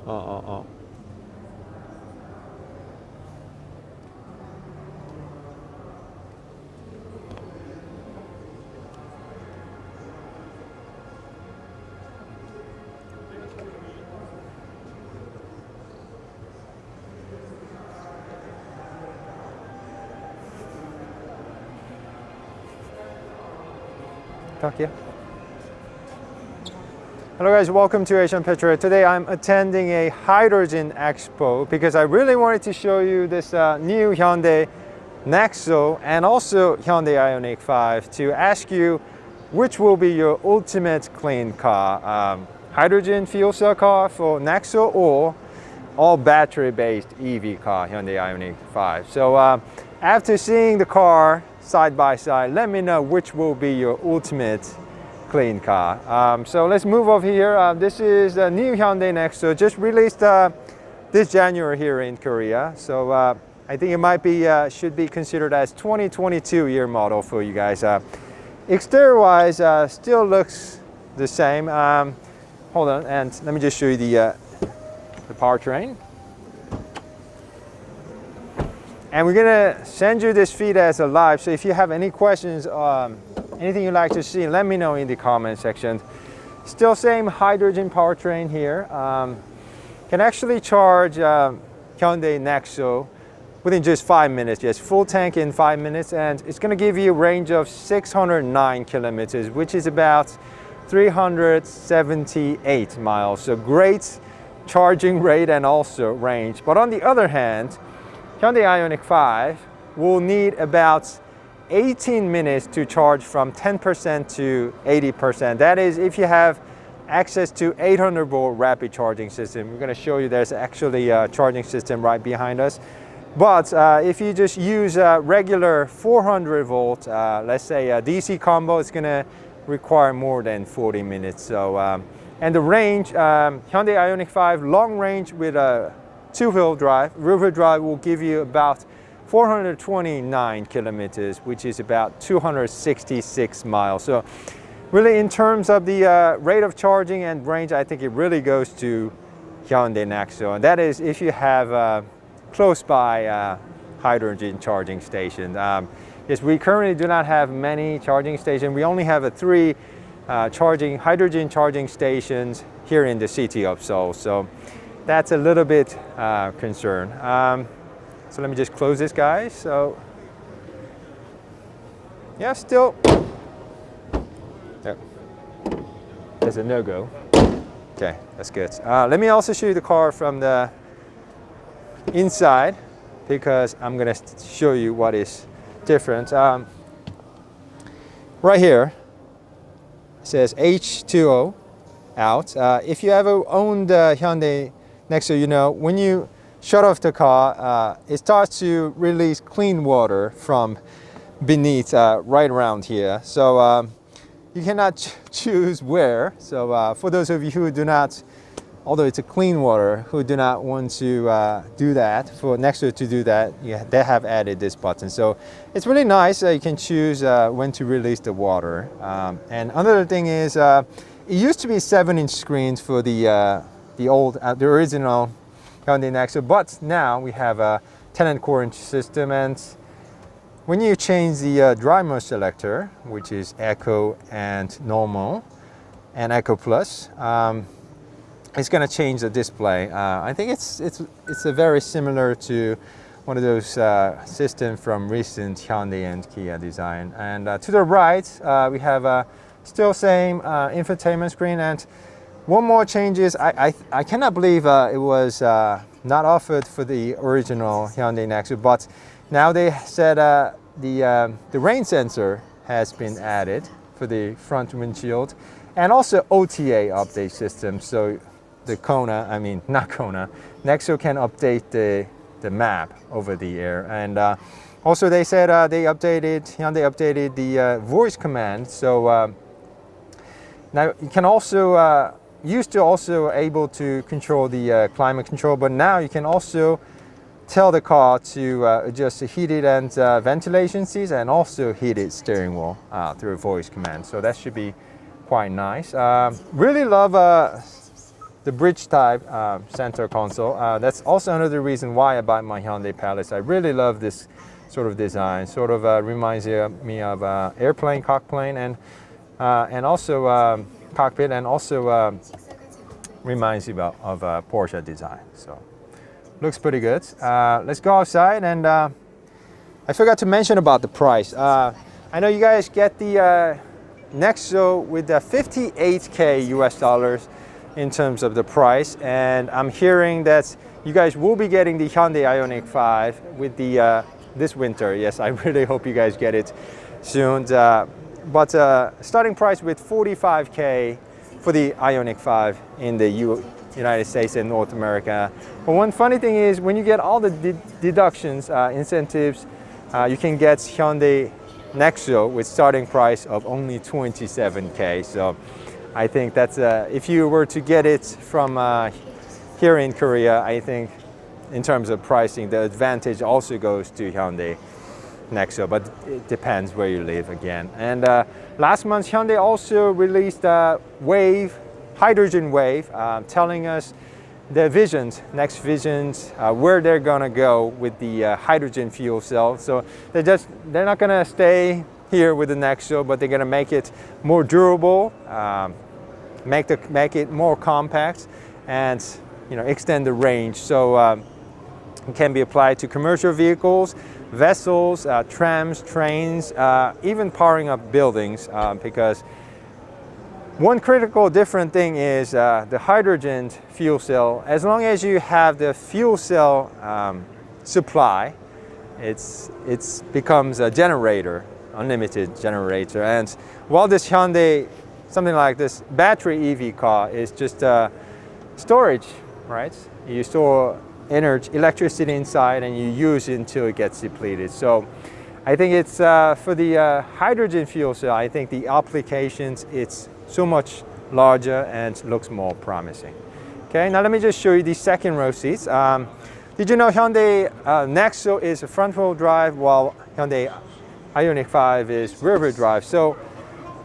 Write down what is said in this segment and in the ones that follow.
Talk here. Hello guys, welcome to Asian Petrolhead. Today I'm attending a hydrogen expo because I really wanted to show you this new Hyundai Nexo and also Hyundai IONIQ 5 to ask you which will be your ultimate clean car. Hydrogen fuel cell car for Nexo or all battery based EV car Hyundai IONIQ 5. So after seeing the car side by side, let me know which will be your ultimate clean car. So let's move over here. This is the new Hyundai Nexo, just released this January here in Korea. So I think it might be should be considered as 2022 year model for you guys. Exterior wise, still looks the same. Hold on, and let me just show you the powertrain. And we're gonna send you this feed as a live, so if you have any questions, anything you'd like to see, let me know in the comment section. Still same hydrogen powertrain here. Can actually charge Hyundai Nexo within just 5 minutes, just full tank in 5 minutes, and it's gonna give you a range of 609 kilometers, which is about 378 miles. So great charging rate and also range. But on the other hand, Hyundai IONIQ 5 will need about 18 minutes to charge from 10% to 80%. That is if you have access to 800 volt rapid charging system. We're going to show you there's actually a charging system right behind us. But if you just use a regular 400 volt, let's say a DC combo, it's going to require more than 40 minutes. So, and the range, Hyundai IONIQ 5 long range with a two-wheel drive, rear-wheel drive will give you about 429 kilometers, which is about 266 miles. So really in terms of the rate of charging and range, I think it really goes to Hyundai Nexo. And that is if you have close by hydrogen charging station. Yes, we currently do not have many charging stations. We only have 3 hydrogen charging stations here in the city of Seoul. So that's a little bit concern. So let me just close this, guys. So yeah, still, yep. There's a no-go. Okay, that's good. Let me also show you the car from the inside because I'm gonna show you what is different. Right here it says H2O out. If you ever owned Hyundai Nexo, you know, when you shut off the car, it starts to release clean water from beneath right around here. So you cannot choose where. So for those of you who do not, although it's a clean water, who do not want to do that, for Nexo to do that, yeah, they have added this button. So it's really nice. You can choose when to release the water. And another thing is, it used to be 7-inch screens for the original Hyundai Nexo, but now we have a 10.25-inch system. And when you change the drive mode selector, which is Eco and Normal and Eco Plus, it's going to change the display. I think it's a very similar to one of those systems from recent Hyundai and Kia design. And to the right, we have still same infotainment screen. And one more change is I cannot believe it was not offered for the original Hyundai Nexo, but now they said the rain sensor has been added for the front windshield, and also OTA update system. So the Nexo can update the map over the air. And also they said Hyundai updated the voice command. So now you can also used to also able to control the climate control, but now you can also tell the car to adjust the heated and ventilation seats and also heated steering wheel through a voice command. So that should be quite nice. Really love the the bridge type center console. That's also another reason why I buy my Hyundai Palace. I really love this sort of design. Sort of reminds me of airplane, cockplane, and also cockpit, and also reminds you of Porsche design. So looks pretty good. Let's go outside, and I forgot to mention about the price. I know you guys get the Nexo with the 58K US dollars in terms of the price, and I'm hearing that you guys will be getting the Hyundai IONIQ 5 with the this winter. Yes, I really hope you guys get it soon. But starting price with 45K for the IONIQ 5 in the United States and North America. But one funny thing is, when you get all the deductions, incentives, you can get Hyundai Nexo with starting price of only 27K. So I think that's if you were to get it from here in Korea, I think in terms of pricing, the advantage also goes to Hyundai Nexo, but it depends where you live again. And last month, Hyundai also released Wave, Hydrogen Wave, telling us their visions, next visions, where they're gonna go with the hydrogen fuel cell. So they're not gonna stay here with the Nexo, but they're gonna make it more durable, make it more compact, and extend the range. So it can be applied to commercial vehicles, vessels, trams, trains, even powering up buildings, because one critical different thing is the hydrogen fuel cell. As long as you have the fuel cell supply, it becomes a generator, unlimited generator. And while this Hyundai, something like this battery EV car, is just storage, right? You store energy, electricity inside, and you use it until it gets depleted. So I think it's for the hydrogen fuel cell, I think the applications, it's so much larger and looks more promising. Okay, now let me just show you the second row seats. Did you know Hyundai Nexo is a front-wheel drive, while Hyundai IONIQ 5 is rear-wheel drive? So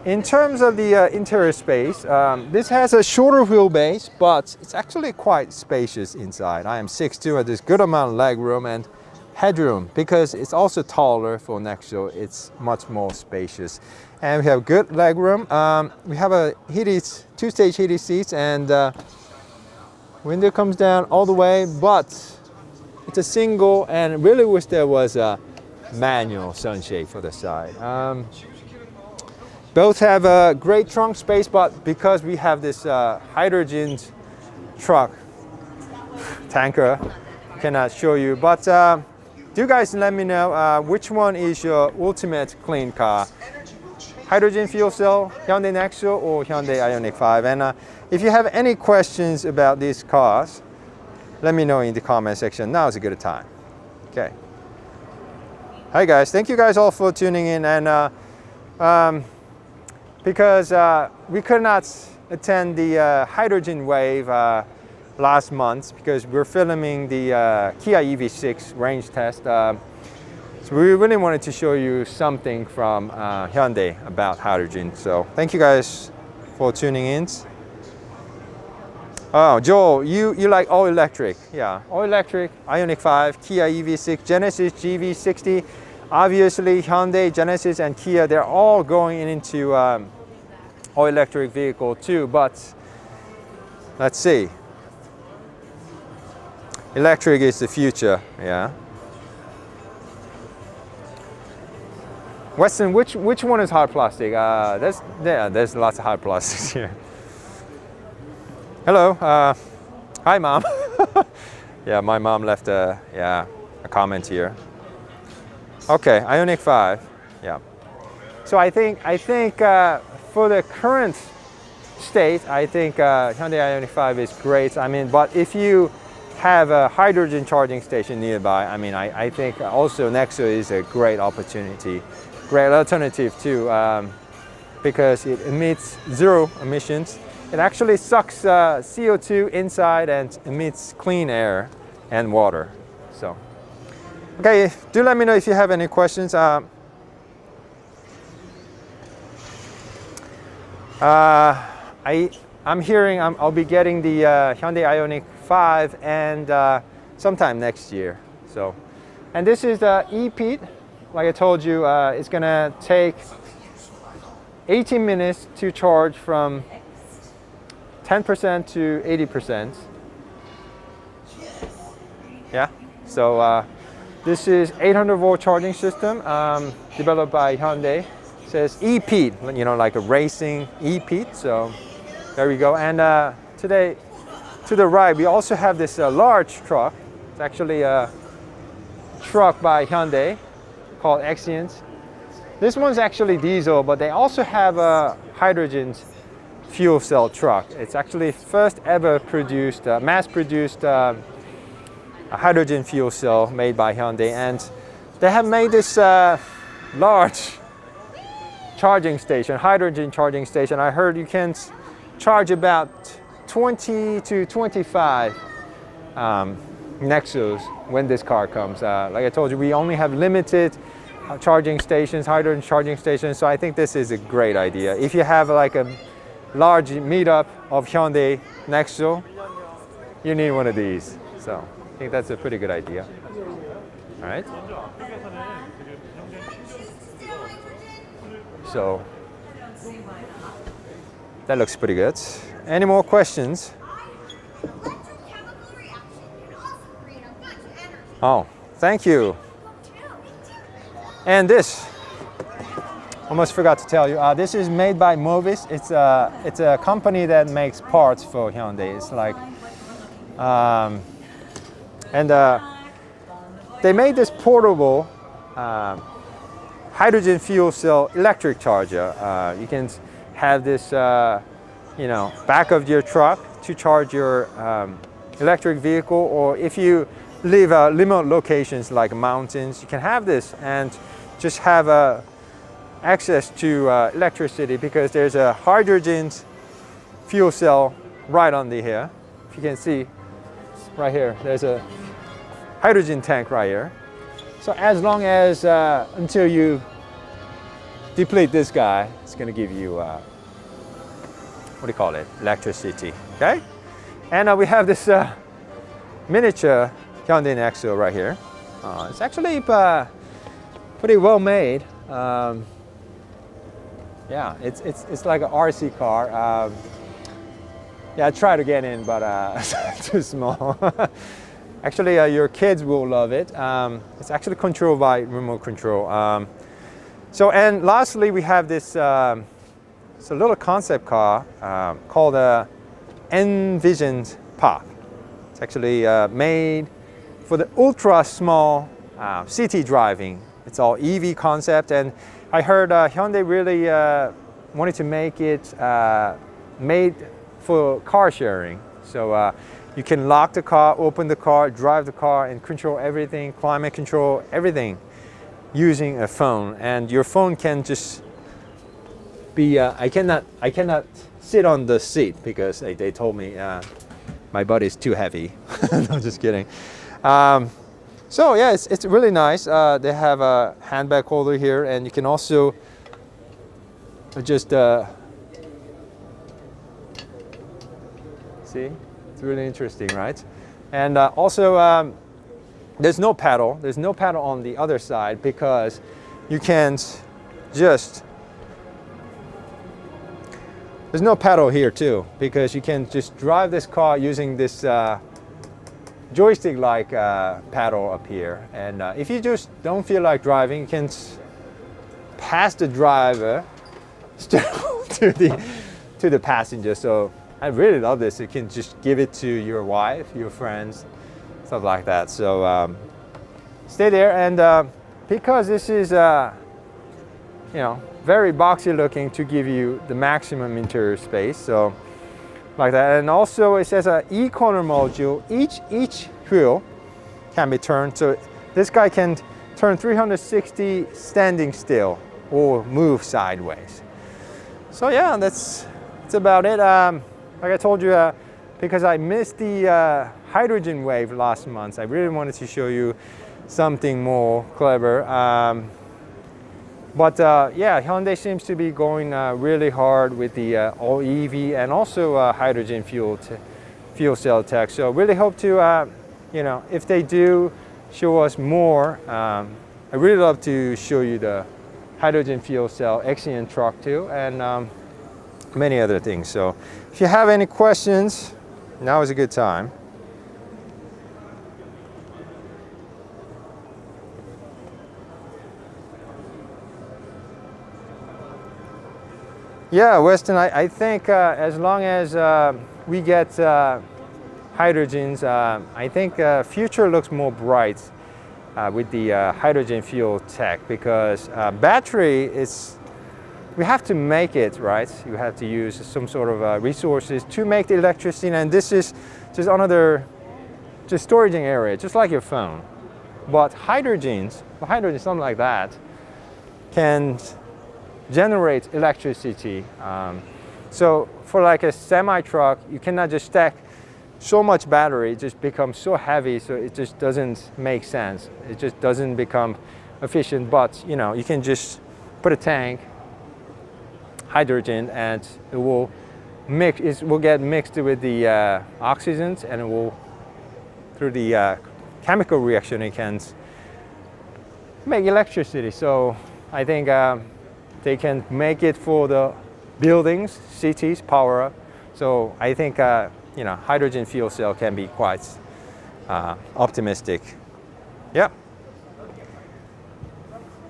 in terms of the interior space, this has a shorter wheelbase, but it's actually quite spacious inside. I am 6'2", and there's good amount of leg room and headroom. Because it's also taller for Nexo, it's much more spacious. And we have good leg room. We have a two-stage heated seats, and window comes down all the way, but it's a single, and really wish there was a manual sunshade for the side. Both have a great trunk space, but because we have this hydrogen truck tanker, cannot show you. But do guys let me know which one is your ultimate clean car? Hydrogen fuel cell, Hyundai Nexo, or Hyundai IONIQ 5? And if you have any questions about these cars, let me know in the comment section. Now is a good time. Okay. Hi guys, thank you guys all for tuning in. And because we could not attend the Hydrogen Wave last month, because we're filming the Kia EV6 range test. So we really wanted to show you something from Hyundai about hydrogen. So thank you guys for tuning in. Oh, Joel, you like all electric? Yeah, all electric, IONIQ 5, Kia EV6, Genesis GV60. Obviously, Hyundai, Genesis, and Kia, they're all going into all electric vehicle too, but let's see. Electric is the future, yeah. Weston, which one is hard plastic? There's lots of hard plastics here. Hello, hi mom. Yeah, my mom left a comment here. Okay, IONIQ 5, yeah. So I think for the current state, I think Hyundai IONIQ 5 is great. I mean, but if you have a hydrogen charging station nearby, I mean, I think also Nexo is a great opportunity, great alternative too, because it emits zero emissions. It actually sucks CO2 inside and emits clean air and water. So, okay, do let me know if you have any questions. I'm hearing I'll be getting the Hyundai IONIQ 5 and sometime next year. So, and this is the e-Pete. Like I told you, it's gonna take 18 minutes to charge from 10% to 80%. Yeah, so this is 800 volt charging system developed by Hyundai. It says e-Pete, you know, like a racing e-Pete. So there we go. And today, to the right, we also have this large truck. It's actually a truck by Hyundai called Exient. This one's actually diesel, but they also have a hydrogen fuel cell truck. It's actually first ever produced, mass-produced a hydrogen fuel cell made by Hyundai, and they have made this large charging station, hydrogen charging station. I heard you can charge about 20 to 25 Nexos when this car comes. Like I told you, we only have limited charging stations, hydrogen charging stations, so I think this is a great idea. If you have like a large meetup of Hyundai Nexo, you need one of these. So I think that's a pretty good idea. All right. So that looks pretty good. Any more questions? Oh, thank you. And this, almost forgot to tell you, this is made by Movis. It's a company that makes parts for Hyundai. It's like, they made this portable hydrogen fuel cell electric charger. You can have this, you know, back of your truck to charge your electric vehicle, or if you live remote locations like mountains, you can have this and just have access to electricity, because there's a hydrogen fuel cell right under here. If you can see right here, there's a hydrogen tank right here. So as long as until you deplete this guy, it's going to give you what do you call it, electricity. Okay, and we have this miniature Hyundai Nexo right here. It's actually pretty well made. Yeah, it's like an RC car. Yeah, I tried to get in, but it's too small. Actually, your kids will love it. It's actually controlled by remote control. So, and lastly, we have this it's a little concept car called Envisioned Pop. It's actually made for the ultra small city driving. It's all EV concept, and I heard Hyundai really wanted to make it made for car sharing. So you can lock the car, open the car, drive the car, and control everything, climate control, everything using a phone. And your phone can just be, I cannot sit on the seat because they told me my body is too heavy. No, just kidding. So yeah, it's really nice. They have a handbag holder here, and you can also just see, it's really interesting, right? And also there's no pedal. There's no pedal on the other side, because you can't just, there's no pedal here too, because you can just drive this car using this joystick-like paddle up here. And if you just don't feel like driving, you can pass the driver to the passenger. So I really love this. You can just give it to your wife, your friends, stuff like that. So stay there, and because this is you know, very boxy looking to give you the maximum interior space. So like that. And also it says an e-corner module. Each wheel can be turned, so this guy can turn 360 standing still or move sideways. So yeah, that's about it. Like I told you, because I missed the hydrogen wave last month, I really wanted to show you something more clever. But yeah, Hyundai seems to be going really hard with the all EV and also hydrogen fuel cell tech. So really hope to, you know, if they do show us more, I really love to show you the hydrogen fuel cell Xeon truck too, and many other things. So if you have any questions, now is a good time. Yeah, Weston, I think as long as we get hydrogens, I think future looks more bright with the hydrogen fuel tech, because battery is, we have to make it, right? You have to use some sort of resources to make the electricity, and this is just another just storage area, just like your phone. But hydrogens, something like that, can generate electricity. So for like a semi-truck, you cannot just stack so much battery, it just becomes so heavy, so it just doesn't make sense. It just doesn't become efficient. But you know, you can just put a tank, hydrogen, and it will mix. It will get mixed with the oxygens, and it will, through the chemical reaction, it can make electricity. So I think they can make it for the buildings, cities, power up. So I think you know, hydrogen fuel cell can be quite optimistic. Yeah.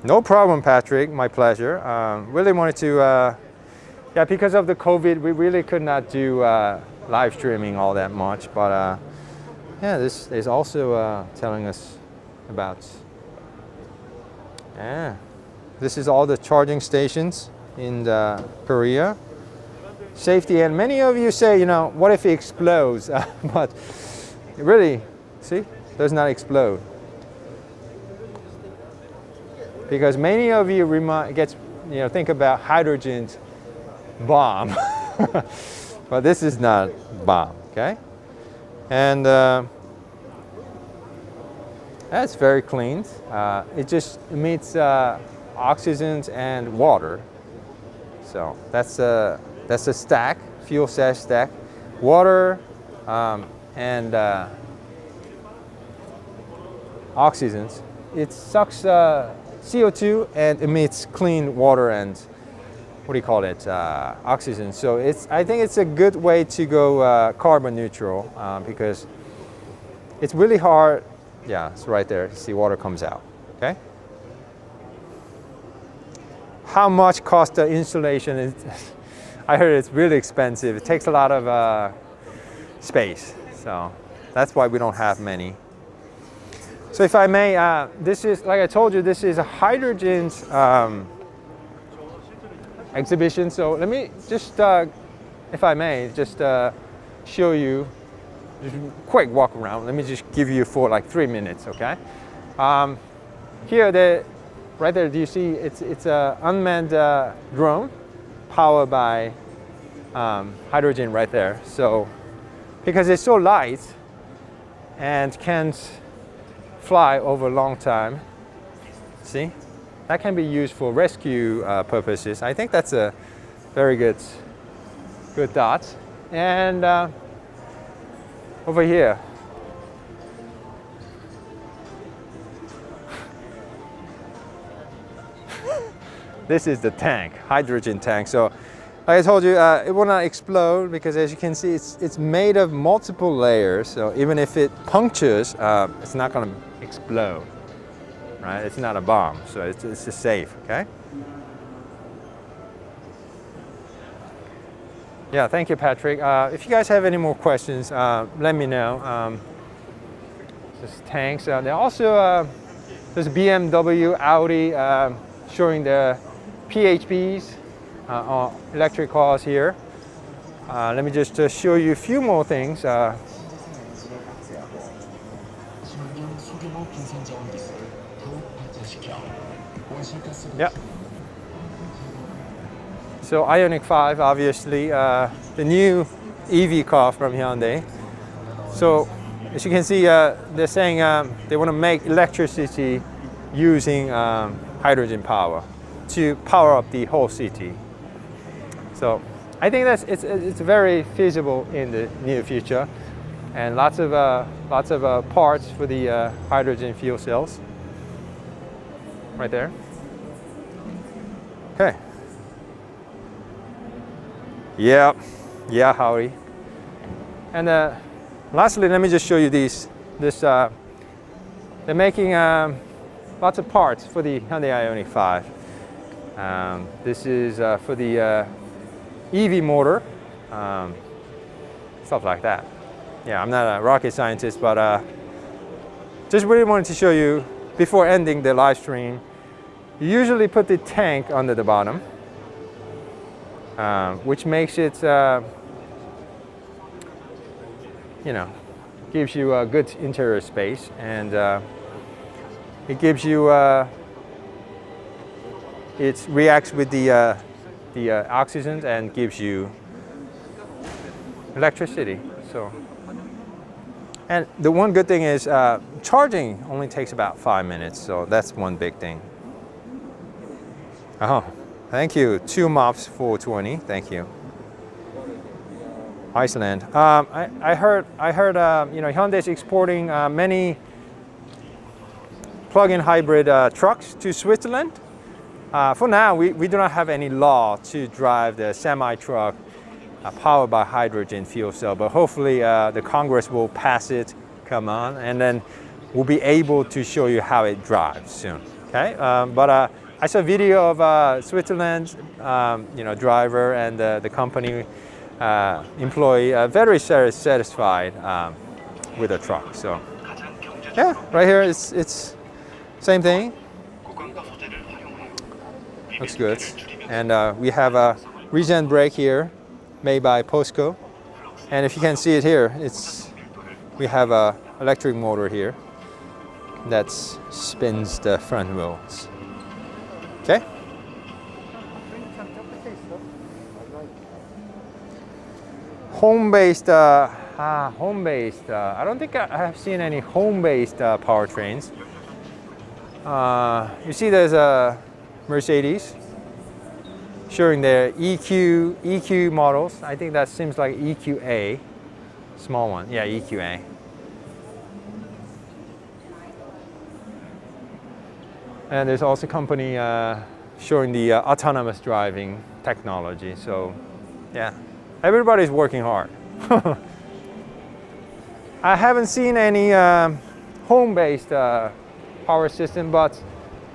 No problem, Patrick. My pleasure. Really wanted to, yeah, because of the COVID, we really could not do live streaming all that much. But yeah, this is also telling us about. Yeah. This is all the charging stations in Korea. Safety, and many of you say, you know, what if it explodes? But it really, see, does not explode. Because many of you think about hydrogen bomb, but this is not bomb, okay? And that's very clean. It just emits oxygens and water. So that's a stack, fuel cell stack, water and oxygens. It sucks CO2 and emits clean water and what do you call it? Oxygen. So I think it's a good way to go carbon neutral because it's really hard. Yeah, it's right there. See, water comes out. Okay. How much cost the installation? I heard it's really expensive. It takes a lot of space, so that's why we don't have many. So if I may, this is, like I told you, this is a hydrogen exhibition. So let me just, if I may, just show you, just quick walk around. Let me just give you for like 3 minutes, okay? Here, right there, do you see, it's an unmanned drone powered by hydrogen right there. So, because it's so light and can fly over a long time, see? That can be used for rescue purposes. I think that's a very good thought. And over here, this is the tank, hydrogen tank. So, like I told you, it will not explode because, as you can see, it's made of multiple layers. So even if it punctures, it's not going to explode, right? It's not a bomb, so it's just safe. Okay. Yeah, thank you, Patrick. If you guys have any more questions, let me know. This tanks. There also there's BMW, Audi showing the PHPs. Electric cars here. Let me just show you a few more things. Yep. So IONIQ 5, obviously, the new EV car from Hyundai. So as you can see, they're saying they want to make electricity using hydrogen power. to power up the whole city. So I think it's very feasible in the near future, and lots of parts for the hydrogen fuel cells right there. Okay. Yeah, howdy. And lastly, let me just show you these. They're making lots of parts for the Hyundai IONIQ 5. This is for the EV motor, stuff like that. Yeah, I'm not a rocket scientist, but just really wanted to show you before ending the live stream. You usually put the tank under the bottom, which makes it, gives you a good interior space, and it gives you, it reacts with the oxygen and gives you electricity. So, and the one good thing is charging only takes about 5 minutes, so that's one big thing. Oh, thank you. 2 mops for 20. Thank you. Iceland. I heard Hyundai is exporting many plug-in hybrid trucks to Switzerland. For now, we do not have any law to drive the semi-truck powered by hydrogen fuel cell, but hopefully the Congress will pass it, come on, and then we'll be able to show you how it drives soon. Okay, but I saw a video of Switzerland's driver and the company employee very satisfied with the truck. So yeah, right here it's same thing. Looks good. And we have a regen brake here made by POSCO, and if you can see it here, we have a electric motor here that spins the front wheels. Okay. Home-based, home-based. I don't think I have seen any home-based powertrains. You see, there's a Mercedes showing their EQ models. I think that seems like EQA, small one. Yeah, EQA. And there's also a company showing the autonomous driving technology. So, yeah, everybody's working hard. I haven't seen any home-based power system, but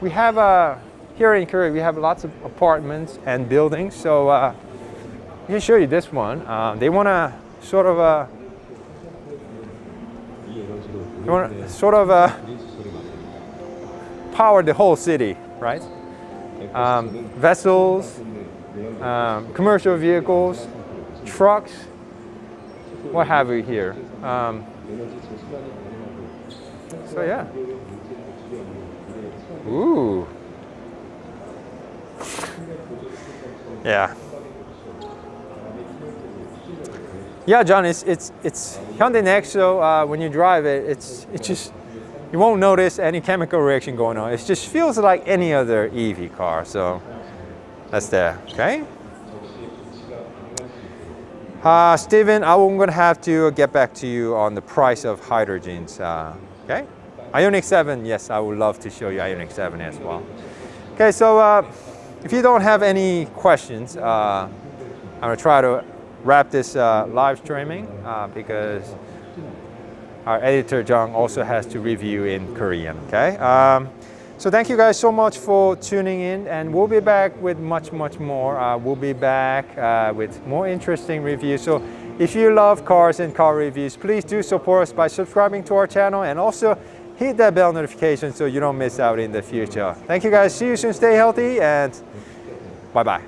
we have here in Korea, we have lots of apartments and buildings. So I can show you this one. They want to sort of power the whole city, right? Vessels, commercial vehicles, trucks, what have we here. So yeah. Ooh. Yeah. Yeah, John, it's Hyundai Nexo. When you drive it, it's just, you won't notice any chemical reaction going on. It just feels like any other EV car. So that's there. Okay. Steven, I'm going to have to get back to you on the price of hydrogens. Okay. IONIQ 7, yes, I would love to show you IONIQ 7 as well. Okay, so if you don't have any questions, I'm going to try to wrap this live streaming because our editor Jung also has to review in Korean. Okay, so thank you guys so much for tuning in, and we'll be back with much more. We'll be back with more interesting reviews. So if you love cars and car reviews, please do support us by subscribing to our channel, and also hit that bell notification so you don't miss out in the future. Thank you guys. See you soon. Stay healthy and bye-bye.